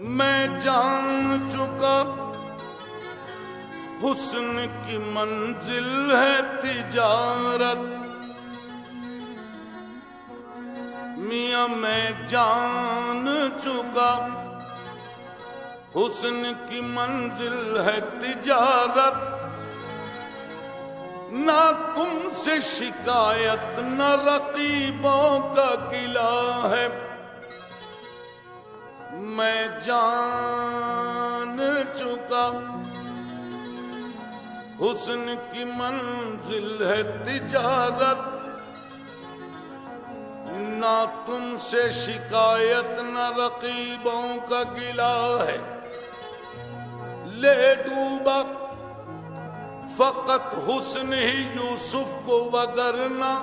मैं जान चुका हुस्न की मंजिल है तिजारत। मियां मैं जान चुका हुस्न की मंजिल है तिजारत। ना तुमसे शिकायत न रकीबों का गिला है। मैं जान चुका हुस्न की मंजिल है तिजारत। ना तुमसे शिकायत न रकीबों का गिला है। ले डूबा फकत हुस्न ही यूसुफ को, वगरना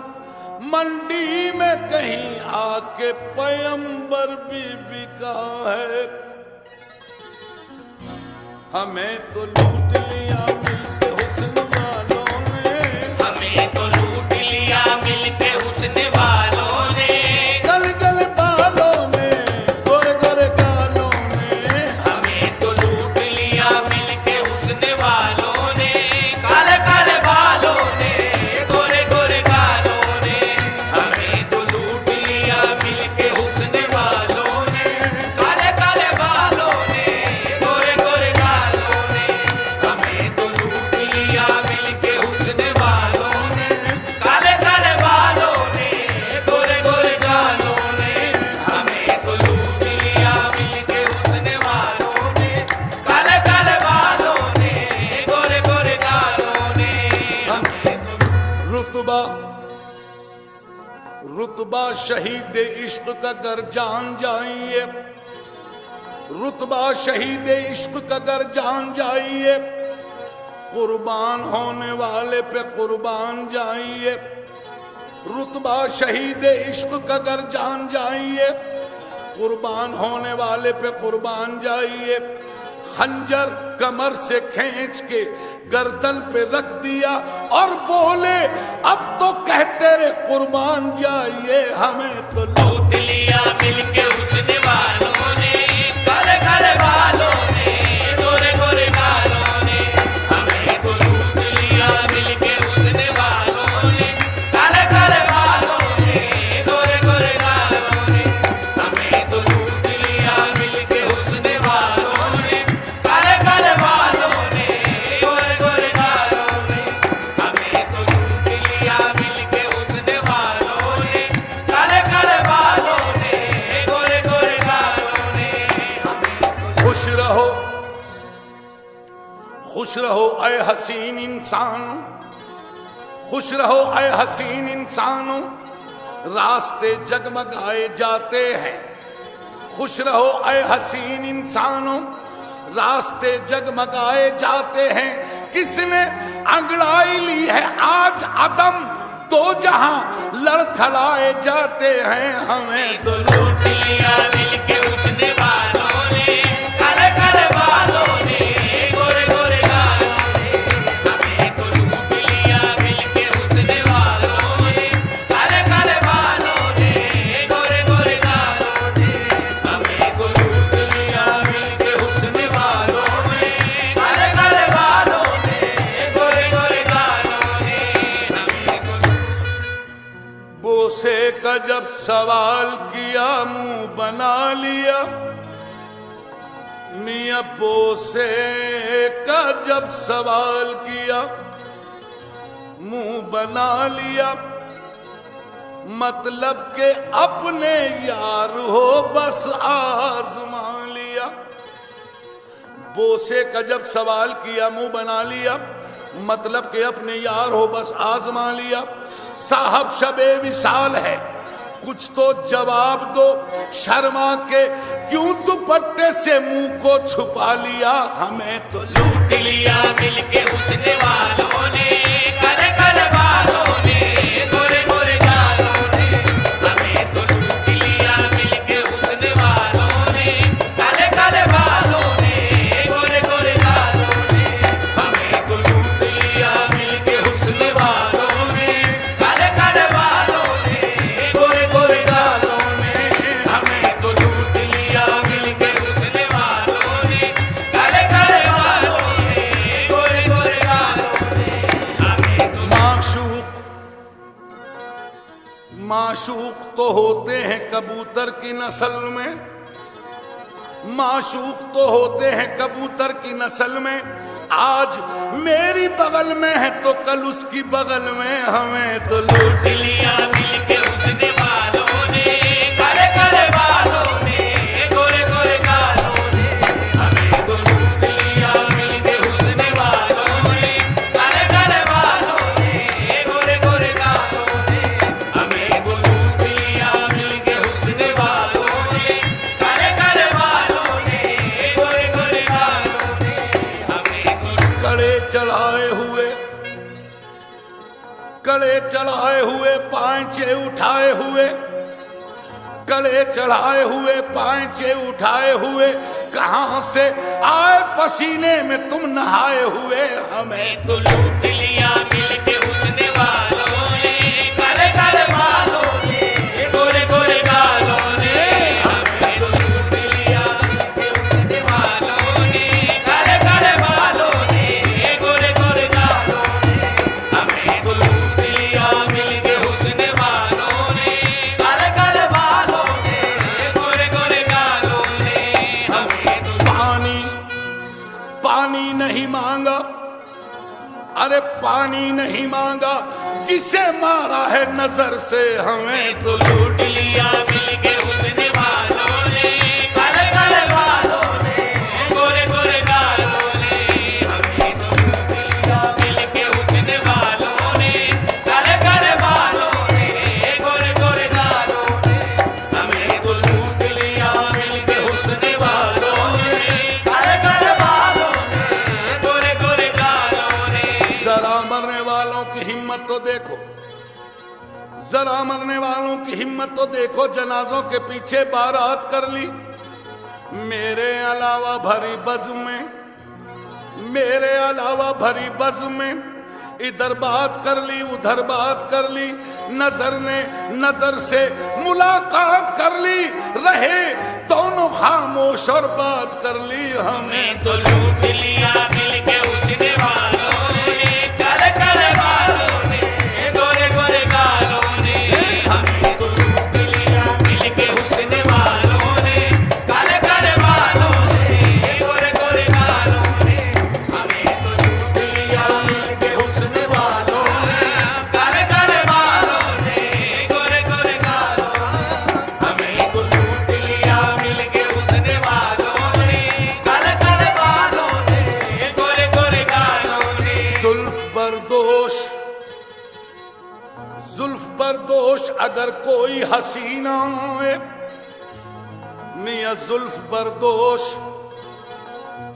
मंडी में कहीं आके पैगंबर भी बिका है। हमें तो लूट लिया मिलके हुस्न वालों ने, हमें तो लूट लिया मिलके हुस्न वालों ने। गल गल बालों ने, गोरे गोरे गालों ने, हमें तो लूट लिया मिलके हुस्न वालों ने। काले काले बालों ने, गोरे गोरे गालों ने। हमें तो लूट लिया मिलके हुस्न वालों ने। काले काले बालों ने, गोरे गोरे गालों ने। हमें तो लूट लिया मिलके हुस्न वालों ने। काले काले बालों ने, गोरे गोरे गालों ने। हमें तो लूट लिया मिलके हुस्न वालों ने। काले काले बालों ने, गोरे गोरे गालों ने। हमें तो रुतबा रुतबा शहीद इश्क का गर जान जाइए। रुतबा शहीद इश्क का गर जान जाइए। कुर्बान होने वाले पे कुर्बान जाइए। रुतबा शहीद इश्क का गर जान जाइए। कुर्बान होने वाले पे कुर्बान जाइए। खंजर कमर से खींच के गर्दन पे रख दिया और बोले अब तो कहते रे कुर्बान जाइए। हमें तो लूट लिया मिलके हुस्न वालों ने। काले काले बालों ने, गोरे गोरे गालों ने। हमें तो लूट लिया मिलके हुस्न वालों ने। काले काले बालों ने, गोरे गोरे गालों ने। हमें तो लूट लिया मिलके हुस्न वालों ने। काले काले बालों ने, गोरे गोरे गालों ने। हमें तो लूट लिया मिलके हुस्न वालों ने। काले काले बालों ने, गोरे गोरे गालों ने। हमें तो खुश रहो खुश रहो ऐ हसीन इंसान, खुश रहो ऐ हसीन इंसानों, रास्ते जगमगाए जाते हैं। खुश रहो ऐ हसीन इंसानों, रास्ते जगमगाए जाते हैं। किसने अंगड़ाई ली है आज अदम, दो जहां लड़खड़ाए जाते हैं। हमें तो लूट लिया मिलके हुस्न वालों ने। काले काले बालों ने, गोरे गोरे गालों ने। हमें तो लूट लिया मिलके हुस्न वालों ने। काले काले बालों ने, गोरे गोरे गालों ने। हमें तो लूट लिया मिलके हुस्न वालों ने। काले काले बालों ने, गोरे गोरे गालों ने। हमें तो बोसे का जब सवाल किया मुंह बना लिया। मियां बोसे का जब सवाल किया मुंह बना लिया। मतलब के अपने यार हो बस आजमा लिया। बोसे का जब सवाल किया मुंह बना लिया। मतलब के अपने यार हो बस आजमा लिया। साहब शबे विशाल है कुछ तो जवाब दो। शर्मा के क्यों दुपट्टे से मुंह को छुपा लिया। हमें तो लूट लिया मिलके हुस्न वालों ने। काले काले बालों ने, गोरे गोरे गालों ने। हमें तो लूट लिया मिलके हुस्न वालों ने। काले काले बालों ने, गोरे गोरे गालों ने। हमें तो लूट लिया मिलके हुस्न वालों ने। काले काले बालों ने, गोरे गोरे गालों ने। हमें तो लूट लिया मिलके हुस्न वालों माशूक तो होते हैं कबूतर की नस्ल में, माशूक तो होते हैं कबूतर की नस्ल में। आज मेरी बगल में है तो कल उसकी बगल में, हमें तो लूट लिया मिलके हुस्न वालों ने, काले काले बालों ने, गोरे गोरे गालों ने, हमें तो लूट लिया मिलके हुस्न वालों ने, काले काले बालों ने, गोरे गोरे गालों ने, हमें तो लूट लिया मिलके हुस्न वालों ने, काले काले बालों ने, गोरे गोरे गालों ने, हमें तो कड़े चढ़ाए हुए, कड़े चढ़ाए हुए पांचे उठाए हुए, कड़े चढ़ाए हुए पांचे उठाए हुए, कहां से आए पसीने में तुम नहाए हुए, हमें तो लूट लिया मिलके हुस्न वालों ने, काले काले बालों ने, गोरे गोरे गालों ने, हमें तो लूट लिया मिलके हुस्न वालों ने, काले काले बालों ने, गोरे गोरे गालों ने, हमें तो लूट लिया मिलके हुस्न वालों ने, काले काले बालों ने, गोरे गोरे गालों ने, हमें तो पानी, पानी नहीं मांगा, अरे पानी नहीं मांगा, जिसे मारा है नजर से, हमें तो लूट लिया मिलके हुस्न वालों ने, काले काले बालों ने, गोरे गोरे गालों ने, हमें तो लूट लिया मिलके हुस्न वालों ने, काले काले बालों ने, गोरे गोरे गालों ने, हमें तो लूट लिया मिलके हुस्न वालों ने, काले काले बालों ने, गोरे गोरे गालों ने। जरा मरने वालों की हिम्मत तो देखो, जरा मरने वालों की हिम्मत तो देखो, जनाजों के पीछे बारात कर ली, मेरे अलावा भरी बज़ में, मेरे अलावा भरी बज़ में, इधर बात कर ली उधर बात कर ली, नजर ने नजर से मुलाकात कर ली, रहे दोनों खामोश और बात कर ली, हमें तो लूट लिया मिलके हुस्न वालों ने, काले काले बालों ने, गोरे गोरे गालों ने, हमें तो लूट लिया मिलके हुस्न वालों ने, काले काले बालों ने, गोरे गोरे गालों ने, हमें तो लूट लिया मिलके हुस्न वालों ने, काले काले बालों ने, गोरे गोरे गालों ने, हमें तो लूट लिया मिलके हुस्न वालों ने, काले काले बालों ने, गोरे गोरे गालों ने। जुल्फ बरदोश, जुल्फ बरदोश अगर कोई हसीना है, मियां जुल्फ बरदोश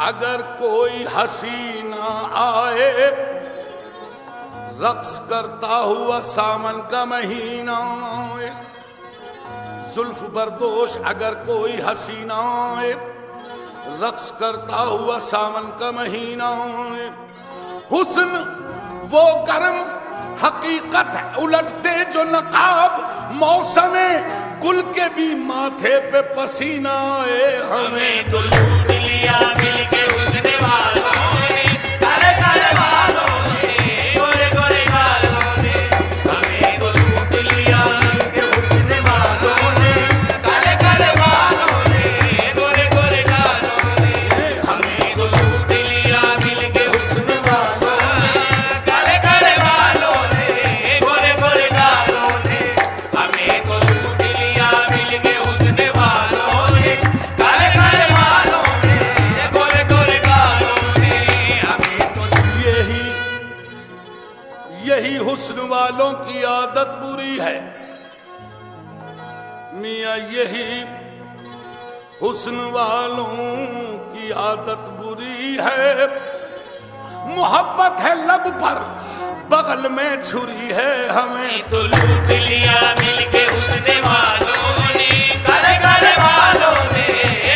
अगर कोई हसीना आए, रक्स करता हुआ सावन का महीना आए, जुल्फ बरदोश अगर कोई हसीना आए, रक्स करता हुआ सावन का महीना आए, हुस्न वो गर्म हकीकत है उलटते जो नकाब, मौसमे गुल के भी माथे पे पसीना आए, हमें तो लूट लिया मिलके हुस्न वालों ने, काले काले बालों ने, गोरे गोरे गालों ने, हमें तो लूट लिया मिलके हुस्न वालों ने, काले काले बालों ने, गोरे गोरे गालों ने, हमें तो लूट लिया मिलके हुस्न वालों ने, काले काले बालों ने, गोरे गोरे गालों ने, हमें तो लूट लिया मिलके हुस्न वालों ने, काले काले बालों ने, गोरे गोरे गालों ने, हमें तो यही यही हुस्न वालों की आदत बुरी है, मियां यही हुस्न वालों की आदत बुरी है, मोहब्बत है लब पर बगल में छुरी है, हमें तो लूट लिया मिलके हुस्न वालों ने, काले काले बालों ने,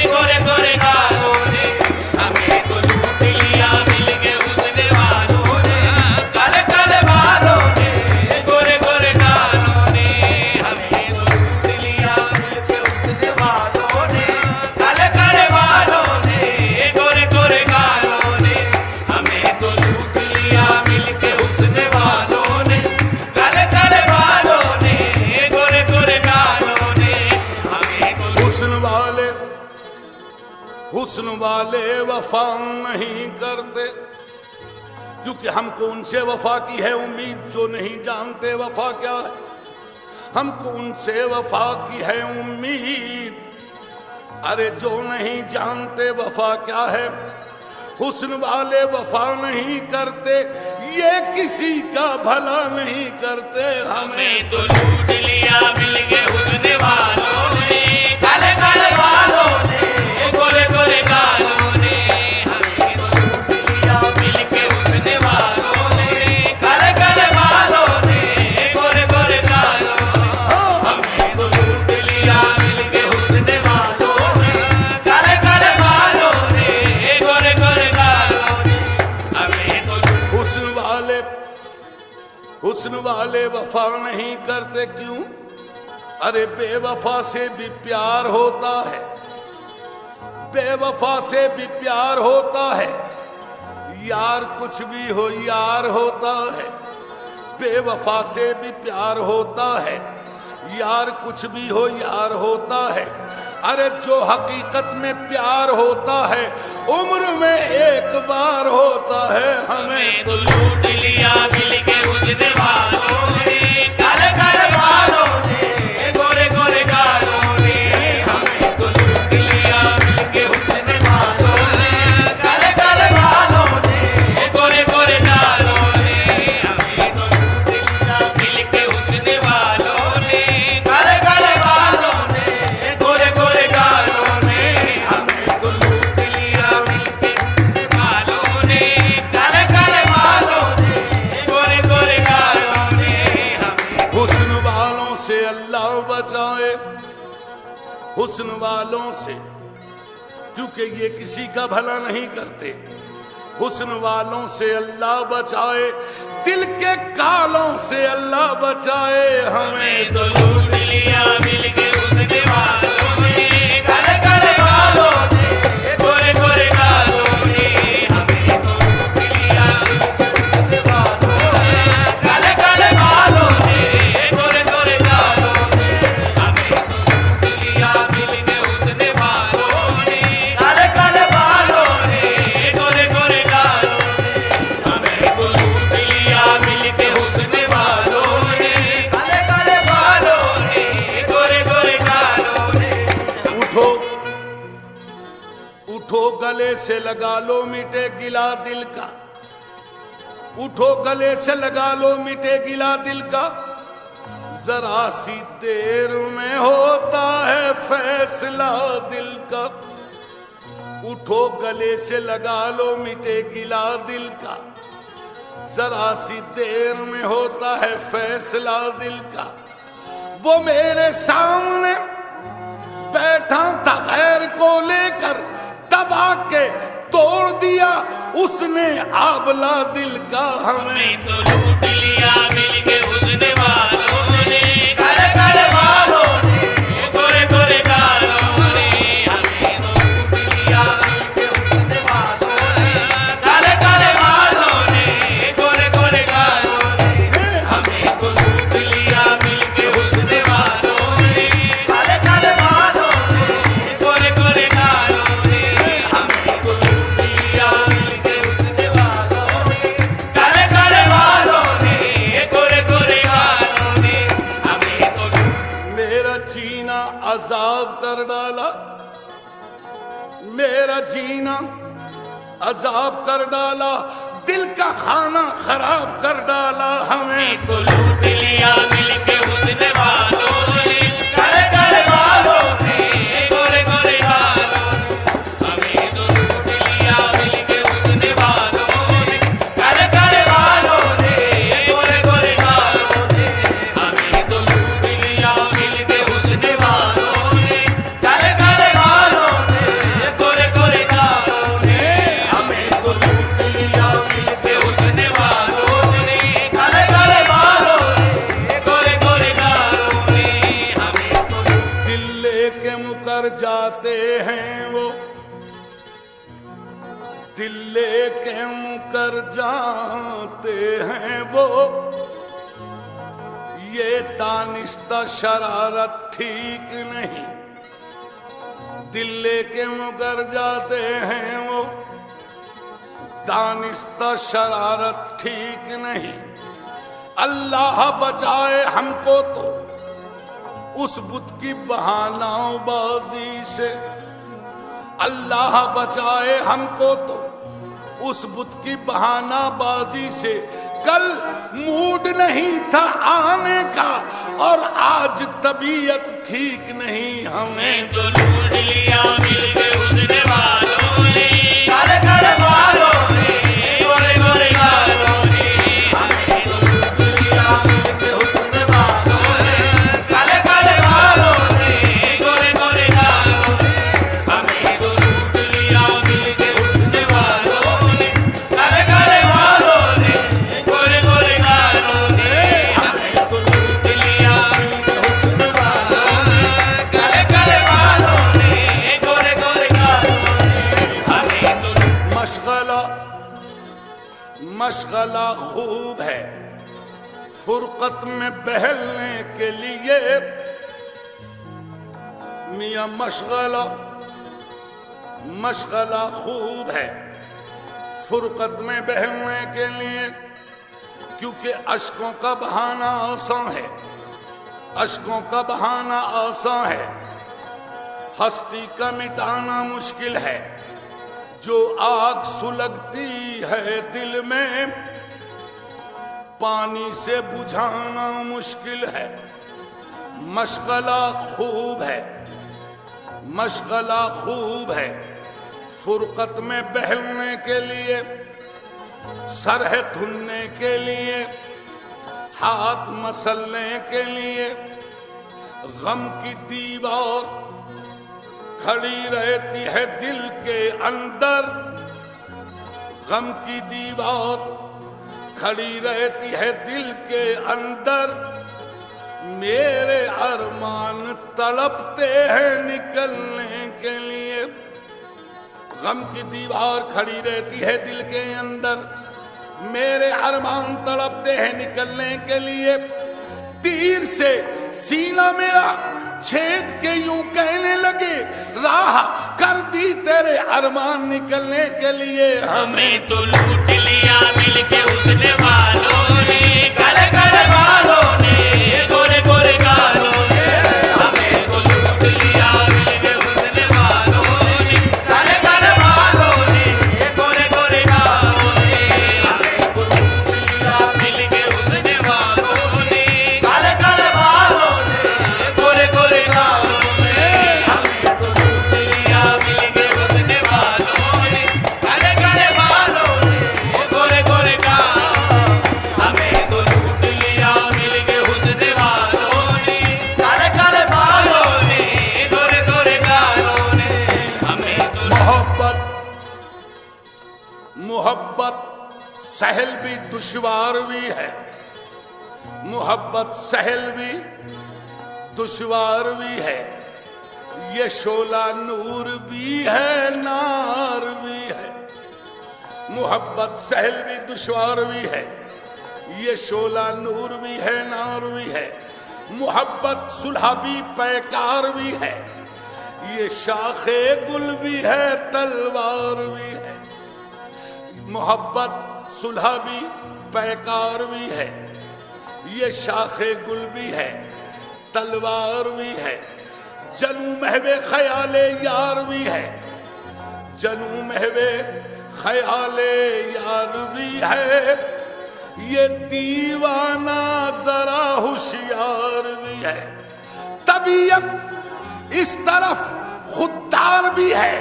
गोरे गोरे गालों ने, हमें तो लूट लिया मिलके हुस्न वालों ने, काले काले बालों ने, गोरे गोरे गालों ने, हमें तो लूट लिया मिलके हुस्न वालों ने, काले काले बालों ने, गोरे गोरे गालों ने, हमें तो लूट लिया मिलके हुस्न वालों ने, काले काले बालों ने, हुस्न वाले वफा नहीं करते, क्योंकि हमको उनसे वफा की है उम्मीद जो नहीं जानते वफा क्या है। हमको उनसे वफा की है उम्मीद, अरे जो नहीं जानते वफा क्या है। हुस्न वाले वफा नहीं करते, ये किसी का भला नहीं करते। हमें तो लूट लिया मिलके हुस्न वालों ने, काले काले बालों ने, गोरे गोरे गालों ने। हमें तो लूट लिया मिलके हुस्न वालों ने, काले काले बालों ने, गोरे गोरे गालों ने। हमें तो लूट लिया मिलके हुस्न वालों ने, काले काले बालों ने, गोरे गोरे गालों ने। हमें तो हुस्न वाले वफा नहीं करते क्यों? अरे बेवफा से भी प्यार होता है, बेवफा से भी प्यार होता है। यार कुछ भी हो यार होता है, बेवफा से भी प्यार होता है। यार कुछ भी हो यार होता है। अरे जो हकीकत में प्यार होता है उम्र में एक बार होता है। हमें तो लूट लिया मिलके हुस्न वालों ने, काले काले बालों ने, गोरे गोरे गालों ने। हमें तो लूट लिया मिलके हुस्न वालों ने, काले काले बालों ने, गोरे गोरे गालों ने। हमें तो लूट लिया मिलके हुस्न वालों ने, काले काले बालों ने, गोरे गोरे गालों ने। हमें तो लूट लिया मिलके वालों ने, काले काले बालों ने, गोरे गोरे गालों ने। हमें हुस्न वालों से अल्लाह बचाए, हुस्न वालों से, क्योंकि ये किसी का भला नहीं करते। हुस्न वालों से अल्लाह बचाए, दिल के कालों से अल्लाह बचाए। हमें तो लूट लिया मिलके हुस्न वालों ने, काले काले बालों ने, गोरे गोरे गालों ने। हमें तो लूट लिया मिलके हुस्न वालों ने, काले काले बालों ने, गोरे गोरे गालों ने। हमें तो लूट लिया मिलके हुस्न वालों ने, काले काले बालों ने, गोरे गोरे गालों ने। हमें तो लूट लिया मिलके हुस्न वालों ने, काले काले बालों ने, गोरे गोरे गालों ने। उठो उठो गले से लगा लो मिटे गिला दिल का। उठो गले से लगा लो मिटे गिला दिल का। जरा सी देर में होता है फैसला दिल का। उठो गले से लगा लो मिटे गिला दिल का। जरा सी देर में होता है फैसला दिल का। वो मेरे सामने बैठा था खैर को लेकर, दबा के तोड़ दिया उसने आबला दिल का। हमें तो लूट लिया मिलके हुस्न वालों ने, काले काले बालों ने, गोरे गोरे गालों ने। हमें तो लूट लिया मिलके हुस्न वालों ने, काले काले बालों ने, गोरे गोरे गालों ने। हमें तो लूट लिया मिलके हुस्न वालों ने, काले काले बालों ने, गोरे गोरे गालों ने। हमें तो लूट लिया मिलके हुस्न वालों ने, काले काले बालों ने, गोरे गोरे गालों ने। हमें तो मेरा जीना अजाब कर डाला, मेरा जीना अजाब कर डाला, दिल का खाना खराब कर डाला। हमें तो लूट लिया मिलके हुस्न वालों ने, काले काले बालों ने, गोरे गोरे गालों ने। हमें तो लूट लिया मिलके हुस्न वालों ने, काले काले बालों ने, गोरे गोरे गालों ने। हमें तो लूट लिया मिलके हुस्न वालों ने, काले काले बालों ने, गोरे गोरे गालों ने। हमें तो लूट लिया मिलके हुस्न वालों ने, काले काले बालों ने, गोरे गोरे गालों ने। हमें तो दिल लेके मुकर जाते हैं वो, दिल लेके मुकर जाते हैं वो। ये दानिस्ता शरारत ठीक नहीं, दिल लेके मुकर जाते हैं वो, दानिस्ता शरारत ठीक नहीं। अल्लाह बचाए हमको तो उस बुत की बहानाबाजी से, अल्लाह बचाए हमको तो उस बुत की बहानाबाजी से। कल मूड नहीं था आने का और आज तबीयत ठीक नहीं। हमें तो लूट लिया मिलके हुस्न वालों ने, काले काले बालों ने, गोरे गोरे गालों ने। हमें तो लूट लिया मिलके हुस्न वालों ने, काले काले बालों ने, गोरे गोरे गालों ने। हमें तो लूट लिया मिलके हुस्न वालों ने, काले काले बालों ने, गोरे गोरे गालों ने। हमें तो लूट लिया मिलके हुस्न वालों ने, काले काले बालों ने, गोरे गोरे गालों ने। हमें तो मशगला मशगला खूब है फुरकत में बहलने के लिए। मियां मशगला मशगला खूब है फुरकत में बहलने के लिए, क्योंकि अश्कों का बहाना आसान है, अश्कों का बहाना आसान है, हस्ती का मिटाना मुश्किल है। जो आग सुलगती है दिल में पानी से बुझाना मुश्किल है। मशगला खूब है, मशगला खूब है फुरकत में बहलने के लिए, सर है धुलने के लिए, हाथ मसलने के लिए। गम की दीवार खड़ी रहती है दिल के अंदर, गम की दीवार खड़ी रहती है दिल के अंदर। मेरे अरमान तड़पते हैं निकलने के लिए। गम की दीवार खड़ी रहती है दिल के अंदर, मेरे अरमान तड़पते हैं निकलने के लिए। तीर से सीना मेरा छेद के यूं कहने लगे, राह कर दी तेरे अरमान निकलने के लिए। हमें तो लूट लिया मिलके हुस्न वालों ने, काले काले बालों ने, गोरे गोरे गालों ने। हमें तो लूट लिया मिलके हुस्न वालों ने, काले काले बालों ने, गोरे गोरे गालों ने। हमें तो लूट लिया मिलके हुस्न वालों ने, काले काले बालों ने, गोरे गोरे गालों ने। हमें तो लूट लिया मिलके हुस्न वालों ने, काले काले बालों ने, गोरे गोरे गालों। हमें तो लूट लिया मिलके हुस्न वालों ने, काले काले बालों ने, गोरे गोरे गालों ने। हमें तो मोहब्बत मोहब्बत सहल भी दुश्वार भी है, मोहब्बत सहल भी दुश्वार भी है। ये शोला नूर भी है नार भी है। मोहब्बत सहल भी दुश्वार भी है, ये शोला नूर भी है नार भी है। मोहब्बत सुलह भी पैकार भी है, ये शाखे गुल भी है तलवार भी है। मोहब्बत सुलह भी पैकार भी है, ये शाखे गुल भी है तलवार भी है। जनू महवे ख्याले यार भी है, जनू महवे ख्याले यार भी है। ये दीवाना जरा होशियार भी है। तबीयत इस तरफ खुददार भी है,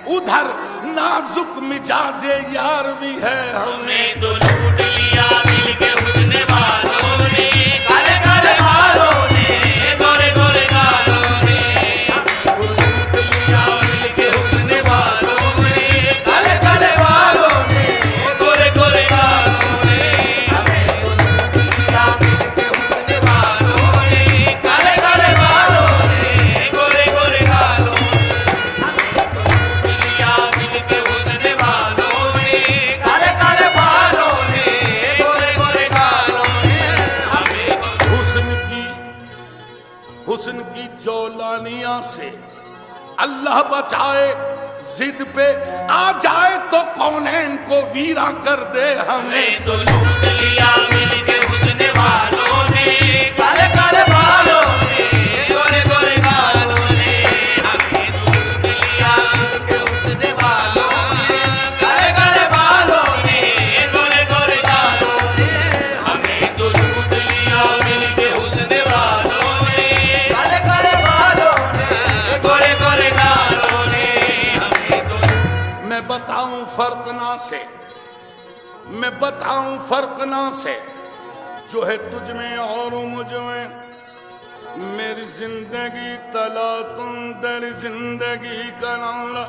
उधर नाजुक मिजाजे यार भी है। हमें तो लूट लिया मिलके हुस्न वालों ने, काले काले बालों ने, गोरे गोरे गालों ने। हमें तो लूट लिया मिलके हुस्न वालों ने, काले काले बालों ने, गोरे गोरे गालों ने। हमें तो लूट लिया मिलके हुस्न वालों ने, काले काले बालों ने, गोरे गोरे गालों ने। हमें तो लूट लिया मिलके हुस्न वालों ने, काले काले बालों ने, गोरे गोरे गालों ने। हमें तो हुस्न की जौलानिया से अल्लाह बचाए, जिद पे आ जाए तो कौनैन को वीरा कर दे हमें। तो लूट लिया मिलके हुस्न वालों ने, काले काले बालों ने, गोरे गोरे गालों ने, हमें तो लूट लिया मिलके हुस्न वालों ने, काले काले बालों ने, गोरे गोरे गालों ने, हमें तो लूट लिया मिलके हुस्न वालों ने, काले काले बालों ने, गोरे गोरे गालों ने, हमें तो। मैं बताऊं फर्क ना से, मैं बताऊं फर्क ना से, जो है तुझ में और मुझ में। मेरी जिंदगी तला तुम तेरी जिंदगी का नारा।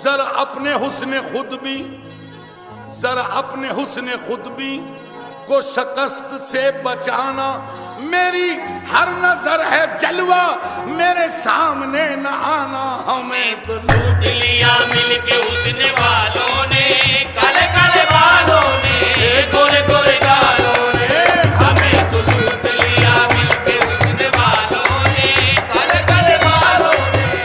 जरा अपने हुस्न खुद भी, जरा अपने हुस्न खुद भी को शिकस्त से बचाना। मेरी हर नजर है जलवा, मेरे सामने न आना। हमें तो लूट लिया मिलके हुस्न वालों ने, काले काले बालों ने, गोरे गोरे गालों ने, हमें तो लूट लिया मिलके हुस्न वालों ने, काले काले बालों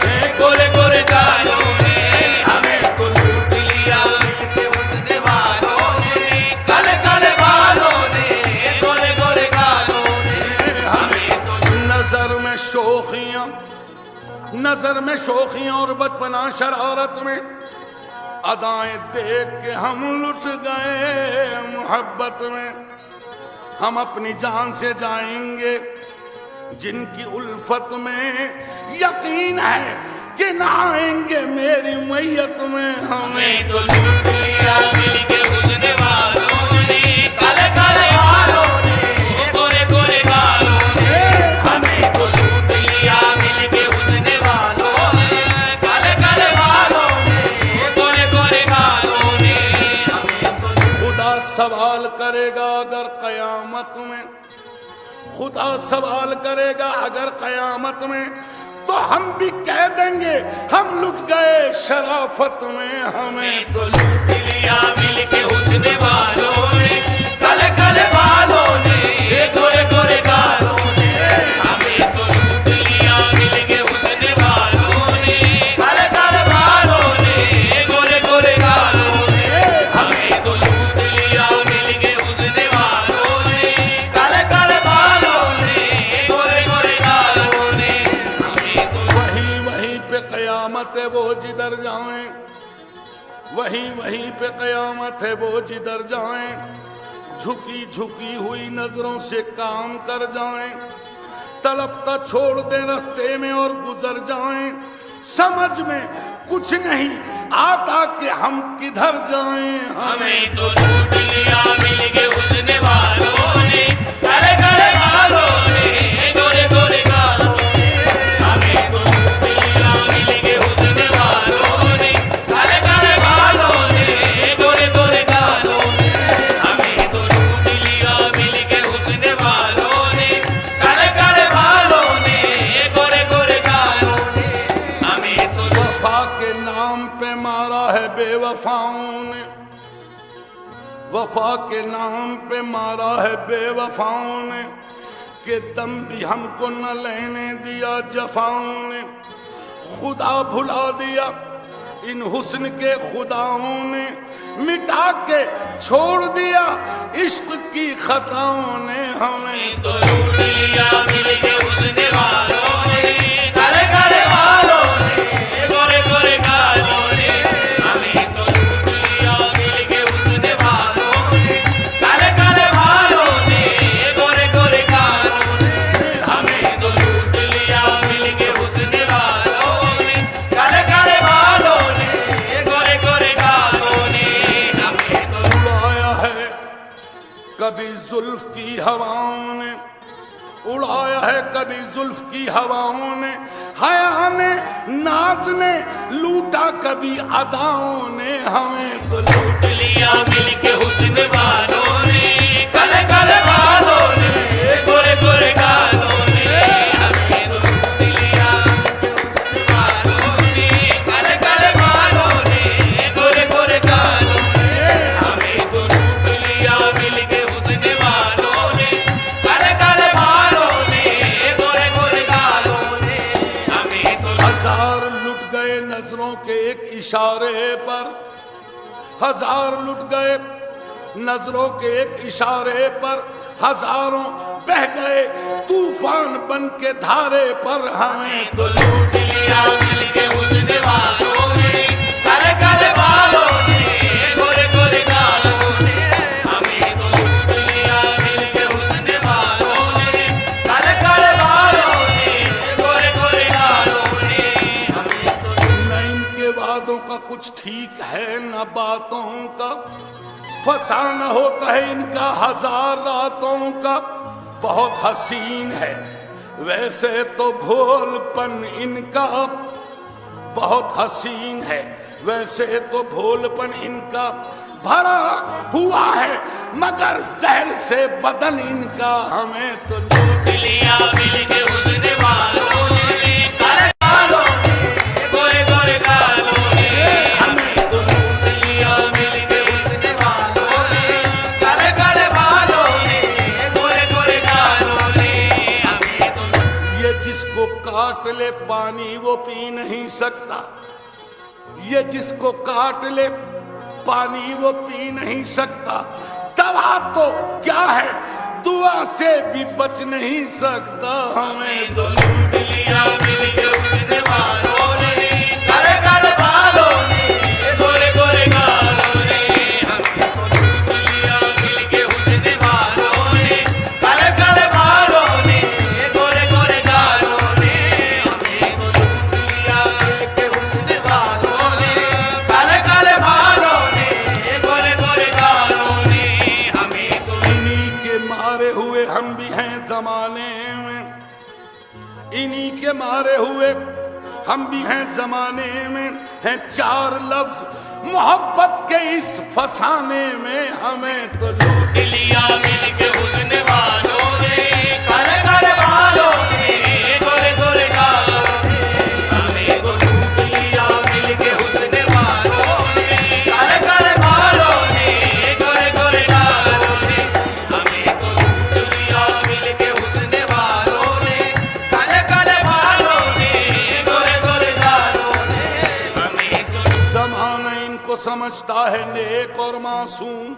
ने, गोरे गोरे गालों ने, हमें तो लूट लिया मिलके हुस्न वालों ने, काले काले बालों ने, गोरे गोरे गालों ने, हमें तो। नजर में शोखियां, नजर में शोखियां और बचपना शरारत में अदाएं देख के हम लुट गए मोहब्बत में। हम अपनी जान से जाएंगे जिनकी उल्फत में, यकीन है कि ना आएंगे मेरी मैयत में। हमें तो लूट लिया मिलके हुस्न वालों ने, काले काले बालों ने, गोरे गोरे गालों ने, हमें तो लूट लिया मिलके हुस्न वालों ने, काले काले बालों ने, गोरे गोरे गालों ने, हमें तो। खुदा सवाल करेगा अगर कयामत में, खुदा सवाल करेगा अगर कयामत में, तो हम भी कह देंगे हम लुट गए शराफत में। हमें तो लूट लिया मिलके हुस्न वालों ने, काले काले बालों ने, गोरे गोरे गालों ने, हमें तो लूट लिया मिलके हुस्न वालों ने, काले काले बालों ने, गोरे गोरे गालों ने, हमें तो लूट लिया मिलके हुस्न वालों ने, काले काले बालों ने, गोरे गोरे गालों ने, हमें तो। वही वहीं पे कयामत है वो जिधर जाएं, वही वहीं पे कयामत है वो जिधर जाएं। झुकी झुकी हुई नजरों से काम कर जाएं, तड़पता छोड़ दे रास्ते में और गुजर जाएं। समझ में कुछ नहीं आता कि हम किधर जाएं। हमें तो लूट लिया मिलके हुस्न वालों ने, काले काले बालों ने, गोरे गोरे गालों ने, हमें तो लूट लिया मिलके हुस्न वालों ने, काले काले बालों ने, गोरे गोरे गालों ने, हमें तो लूट लिया मिलके हुस्न वालों ने, काले काले बालों ने, गोरे गोरे गालों ने, हमें तो। वफा के नाम पे मारा है बेवफाओं ने, वफा के नाम पे मारा है बेवफाओं ने, के दम भी हमको न लेने दिया जफाओं ने। खुदा भुला दिया इन हुस्न के खुदाओं ने, मिटा के छोड़ दिया इश्क की खताओं ने। हमें तो लूट लिया मिलके हुस्न वालों ने, काले काले बालों ने, गोरे गोरे गालों ने, हमें तो लूट लिया मिलके हुस्न वालों ने, काले काले बालों ने, गोरे गोरे गालों ने, हमें तो लूट लिया मिलके हुस्न वालों ने, काले काले बालों ने, गोरे गोरे गालों ने, हमें तो। उड़ाया है कभी जुल्फ की हवाओं ने, उड़ाया है कभी जुल्फ की हवाओं ने। हया ने नाज ने लूटा कभी अदाओं ने। हमें तो लूट लिया मिलके हुस्न वालों ने, काले काले बालों ने, गोरे गोरे गालों ने, हमें तो लूट लिया मिलके हुस्न वालों ने, काले काले बालों ने, गोरे गोरे गालों ने, हमें तो लूट लिया मिलके हुस्न वालों ने, काले काले बालों ने, गोरे गोरे गालों ने, हमें तो। हजार नजरों के एक इशारे पर हजार लुट गए, नजरों के एक इशारे पर हजारों बह गए, तूफान बन के धारे पर हमें तो लूट लिया मिलके हुस्न वालों ने, काले काले बालों ने, गोरे गोरे गालों ने, हमें तो लूट लिया मिलके हुस्न वालों ने, काले काले बालों ने, गोरे गोरे गालों ने, हमें तो न इनके वादों का कुछ ठीक है न बातों का, फसाना होता है इनका हजार रातों का। बहुत हसीन है वैसे तो भोलपन इनका, बहुत हसीन है वैसे तो भोलपन इनका, भरा हुआ है मगर जहर से बदन इनका। हमें तो लूट लिया मिलके हुस्न वालों ने, काले बालों ने, गोरे गोरे गालों ने, हमें तो लूट लिया मिलके हुस्न वालों ने, काले काले बालों ने, गोरे गोरे गालों ने, हमें तो ये जिसको काट ले पानी वो पी नहीं सकता, ये जिसको काट ले पानी वो पी नहीं सकता। दवा तो क्या है दुआ से भी बच नहीं सकता। हमें तो लूट लिया मिलके हुस्न वालों ने, काले काले बालों ने, गोरे गोरे गालों ने, हमें तो लूट लिया मिलके हुस्न वालों ने, काले काले बालों ने, गोरे गोरे गालों ने, हमें तो लूट लिया मिलके हुस्न वालों ने, काले काले बालों ने, गोरे गोरे गालों ने, हमें तो इन्हीं के मारे हुए हम भी हैं जमाने में, इन्हीं के मारे हुए हम भी हैं जमाने में, हैं चार लफ्ज मोहब्बत के इस फसाने में। हमें तो लूट लिया मिलके हुस्न वालों ने, काले काले बालों ने, गोरे गोरे गालों ने, हमें तो लूट लिया मिलके हुस्न वालों ने, काले काले बालों ने, गोरे गोरे गालों ने, हमें तो लूट लिया मिलके हुस्न वालों ने, काले काले बालों ने, गोरे गोरे गालों ने, हमें तो जमाना इनको समझता है नेक और मासूम,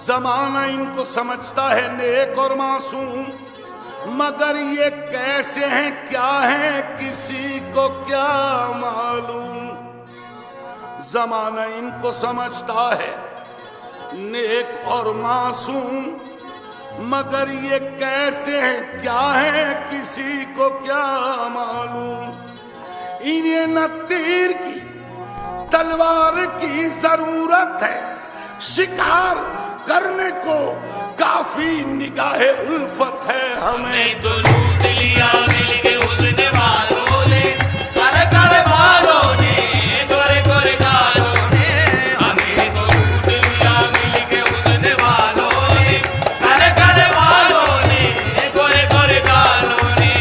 जमाना इनको समझता है नेक और मासूम, मगर ये कैसे हैं क्या हैं किसी को क्या मालूम। जमाना इनको समझता है नेक और मासूम, मगर ये कैसे हैं क्या हैं किसी को क्या मालूम। इन्हें न तीर की तलवार की जरूरत है, शिकार करने को काफी निगाहे उल्फत है। हमें तो लूट लिया मिलके हुस्न वालों ने, काले काले बालों ने, गोरे गोरे गालों ने, हमें तो लूट लिया मिलके हुस्न वालों ने, काले काले बालों ने, गोरे गोरे गालों ने,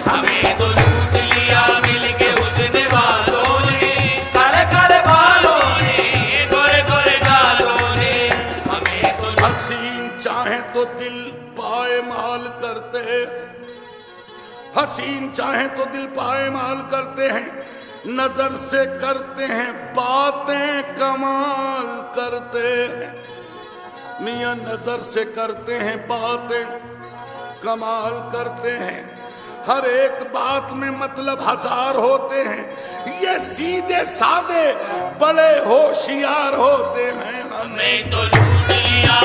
हमें तो लूट लिया मिलके हुस्न वालों ने, काले काले बालों ने, गोरे गोरे गालों ने, हमें तो हसीन चाहे तो दिल पाए माल करते हैं, हसीन चाहे तो दिल पाए माल करते हैं, नजर से करते हैं बातें कमाल करते हैं। मियां नजर से करते हैं बातें कमाल करते हैं, हर एक बात में मतलब हजार होते हैं। ये सीधे साधे बड़े होशियार होते हैं। हमें तो लूट लिया